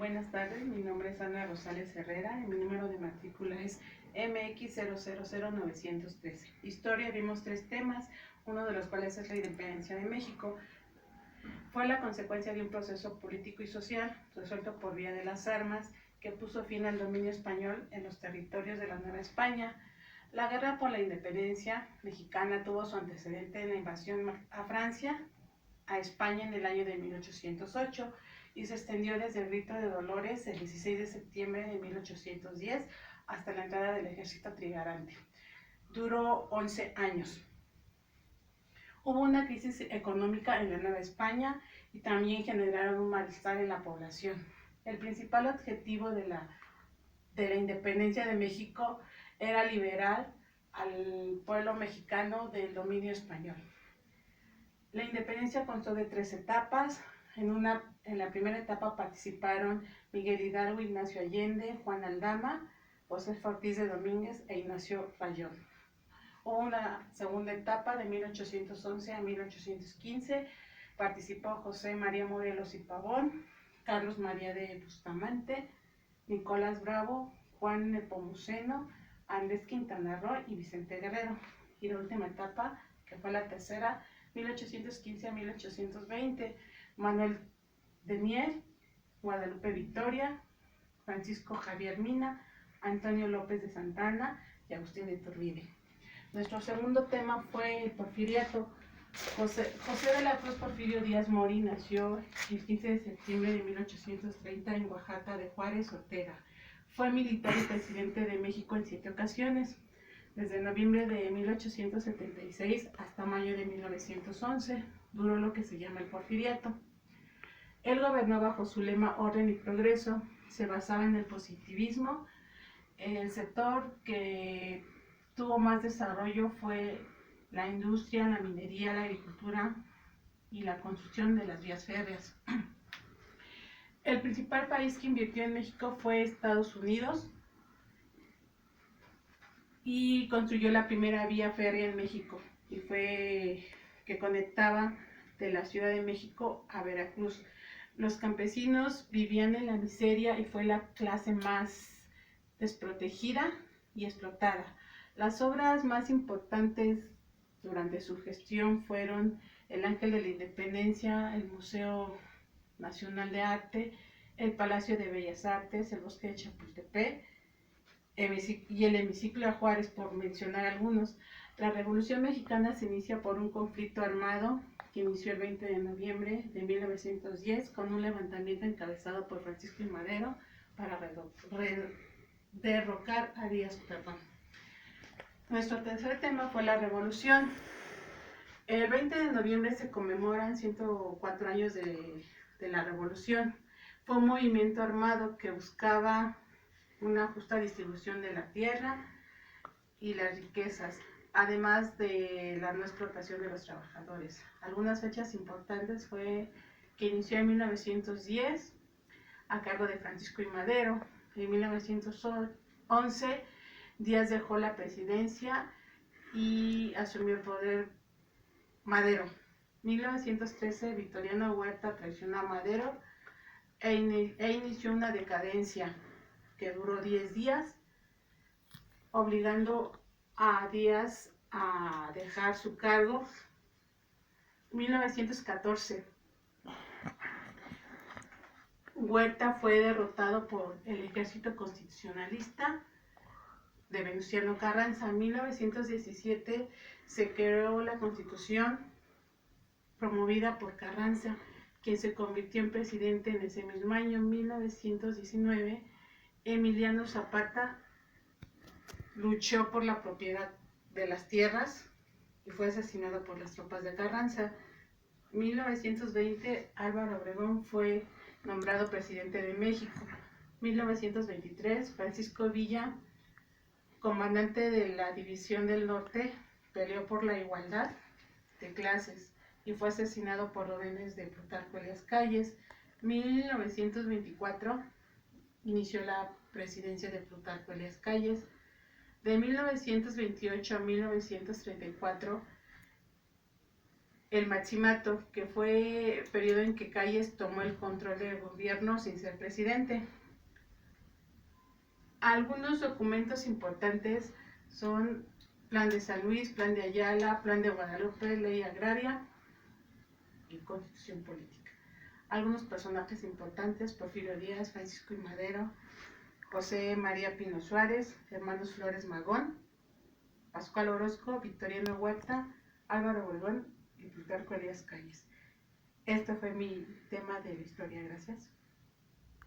Buenas tardes, mi nombre es Ana Rosales Herrera y mi número de matrícula es MX000913. Historia, vimos 3 temas, uno de los cuales es la independencia de México. Fue la consecuencia de un proceso político y social resuelto por vía de las armas que puso fin al dominio español en los territorios de la Nueva España. La guerra por la independencia mexicana tuvo su antecedente en la invasión a Francia, a España en el año de 1808 y se extendió desde el Grito de Dolores el 16 de septiembre de 1810 hasta la entrada del ejército trigarante. Duró 11 años. Hubo una crisis económica en la Nueva España y también generaron un malestar en la población. El principal objetivo de la independencia de México era liberar al pueblo mexicano del dominio español. La independencia constó de 3 etapas. En la primera etapa participaron Miguel Hidalgo, Ignacio Allende, Juan Aldama, José Ortiz de Domínguez e Ignacio Rayón. Hubo una segunda etapa de 1811 a 1815. Participó José María Morelos y Pavón, Carlos María de Bustamante, Nicolás Bravo, Juan Nepomuceno, Andrés Quintana Roo y Vicente Guerrero. Y la última etapa, que fue la tercera, 1815 a 1820, Manuel de Mier, Guadalupe Victoria, Francisco Javier Mina, Antonio López de Santana y Agustín de Iturbide. Nuestro segundo tema fue el porfiriato. José de la Cruz Porfirio Díaz Mori nació el 15 de septiembre de 1830 en Oaxaca de Juárez, Ortega. Fue militar y presidente de México en 7 ocasiones, desde noviembre de 1876 hasta mayo de 1911. Duró lo que se llama el porfiriato. Él gobernó bajo su lema Orden y Progreso. Se basaba en el positivismo. El sector que tuvo más desarrollo fue la industria, la minería, la agricultura y la construcción de las vías férreas. El principal país que invirtió en México fue Estados Unidos y construyó la primera vía férrea en México, y fue que conectaba de la Ciudad de México a Veracruz. Los campesinos vivían en la miseria y fue la clase más desprotegida y explotada. Las obras más importantes durante su gestión fueron el Ángel de la Independencia, el Museo Nacional de Arte, el Palacio de Bellas Artes, el Bosque de Chapultepec y el Hemiciclo de Juárez, por mencionar algunos. La Revolución Mexicana se inicia por un conflicto armado que inició el 20 de noviembre de 1910 con un levantamiento encabezado por Francisco I. Madero para derrocar a Díaz. Nuestro tercer tema fue la Revolución. El 20 de noviembre se conmemoran 104 años de la Revolución. Fue un movimiento armado que buscaba una justa distribución de la tierra y las riquezas, además de la no explotación de los trabajadores. Algunas fechas importantes fue que inició en 1910 a cargo de Francisco I. Madero. En 1911 Díaz dejó la presidencia y asumió el poder Madero. 1913 Victoriano Huerta traicionó a Madero e inició una decadencia que duró 10 días, obligando a Díaz a dejar su cargo. 1914 Huerta fue derrotado por el ejército constitucionalista de Venustiano Carranza. En 1917 se creó la Constitución promovida por Carranza, quien se convirtió en presidente en ese mismo año. En 1919 Emiliano Zapata luchó por la propiedad de las tierras y fue asesinado por las tropas de Carranza. En 1920 Álvaro Obregón fue nombrado presidente de México. 1923 Francisco Villa, comandante de la División del Norte, peleó por la igualdad de clases y fue asesinado por órdenes de Plutarco Elías Calles. 1924 inició la presidencia de Plutarco Elías Calles. De 1928 a 1934 el Maximato, que fue el periodo en que Calles tomó el control del gobierno sin ser presidente. Algunos documentos importantes son Plan de San Luis, Plan de Ayala, Plan de Guadalupe, Ley Agraria y Constitución Política. Algunos personajes importantes: Porfirio Díaz, Francisco I. Madero, José María Pino Suárez, Hermanos Flores Magón, Pascual Orozco, Victoriano Huerta, Álvaro Obregón y Plutarco Elías Calles. Este fue mi tema de la historia. Gracias.